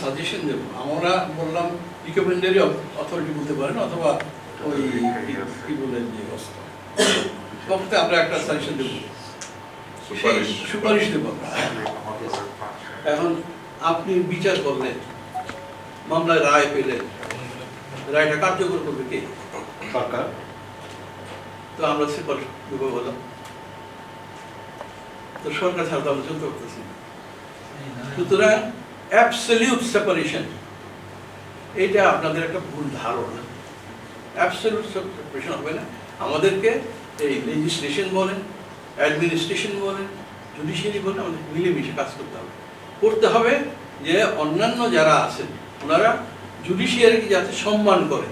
Suggestion দেবো। আমরা বললাম রিকমেন্ডারি অথরিটি বলতে পারেন, অথবা ওই কি বলেন যে বক্তে আমরা একটা সাজেশন দেবো, সুপারিশ দেবো আমরা। এখন আপনি বিচার করলেন, মামলায় রায় পেলেন, রায়টা কার্যকর করবে কে? সরকার। তো আমরা সুপারিশ দেবো বললাম, তো সরকার ছাড়া তো আমরা চলতে পারতেছি। সুতরাং অ্যাবসলিউট সেপারেশন, এটা আপনাদের একটা ভুল ধারণা। অ্যাবসলিউট সেপারেশন হবে না। আমাদেরকে এই লেজিসলেশন বলেন, অ্যাডমিনিস্ট্রেশন বলেন, জুডিশিয়ারি বলেন, আমাদের মিলেমিশে কাজ করতে হবে যে অন্যান্য যারা আছেন ওনারা জুডিশিয়ারিকে যাতে সম্মান করে।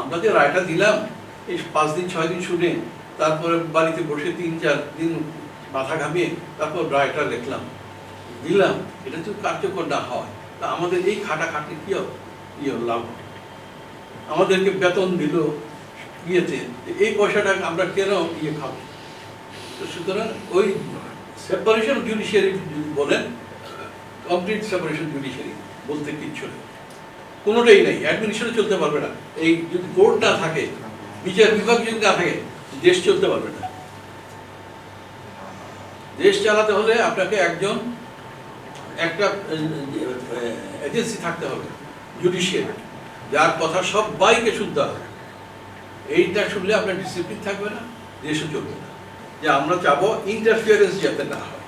আমরা যে রায়টা দিলাম এই 5 দিন 6 দিন শুনে তারপরে বাড়িতে বসে 3-4 দিন মাথা ঘামিয়ে তারপর রায়টা লিখলাম দিলাম, এটা তো কার্যকর না হয়, তা আমাদের এই খাটাখাটি কি লাভ? আমাদেরকে বেতন দিল ইয়েতে, এই পয়সাটা আমরা কেন খাবো? তো সুতরাং ওই সেপারেশন জুডিশিয়ারি বলেন, কমপ্লিট সেপারেশন জুডিশিয়ারি বলতে কিচ্ছু নেই, কোনোটাই নেই। অ্যাডমিনিস্ট্রেশন চলতে পারবে না। এই যদি কোর্ট না থাকে, বিচার বিভাগ যদি না থাকে, দেশ চলতে পারবে না। দেশ চালাতে হলে আপনাকে একটা এজেন্সি থাকতে হবে, জুডিশিয়ারি, যার কথা সবাইকে শুনতে হবে। এইটা শুনলে আপনার ডিসিপ্লিন থাকবে না, দেশও চলবে না। যে আমরা চাবো ইন্টারফিয়ারেন্স যাতে না হয়।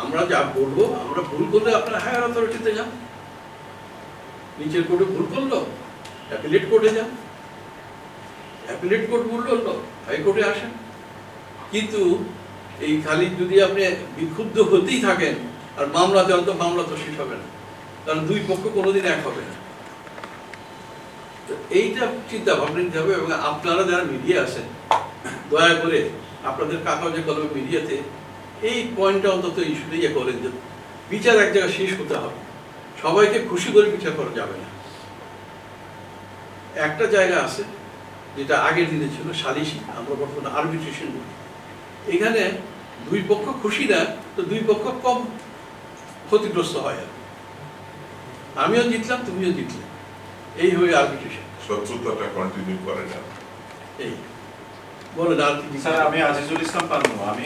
আমরা যা বলবো, আমরা ভুল করলে আপনারা হায়ার অথরিটিতে যান, নিচের কোর্টে ভুল করলো অ্যাপিলেট কোর্টে যান, অ্যাপিলেট কোর্ট ভুল করলো হাইকোর্টে আসেন। কিন্তু এই খালি যদি আপনি বিক্ষুব্ধ হতেই থাকেন আর মামলা চল, তো মামলা তো শেষ হবে না, কারণ দুই পক্ষ কোনোদিন এক হবে না। তো এইটা চিন্তা ভাবনা নিতে হবে। এবং আপনারা যারা মিডিয়া আছেন, দয়া করে আপনাদের কাগজে কলমে মিডিয়াতে এই পয়েন্টটা অন্তত ইস্যুতে ইয়ে করেন যে বিচার এক জায়গায় শেষ হতে হবে, সবাইকে খুশি করে বিচার করা যাবে না। একটা জায়গা আছে যেটা আগের দিনে ছিল সালিসি, আমরা বর্তমানে আরবিট্রেশন বলি। এখানে দুই পক্ষ খুশি না, তো দুই পক্ষ কম ক্ষতিগ্রস্ত হয়। আর আমিও জিতলাম, তুমিও জিতলে, এই হয়ে আরবিট্রেশন। শত্রুতাটা কন্টিনিউ করে না। এই বলেন আর কি? স্যার, আমি আজিজুল ইসলাম পারবো। আমি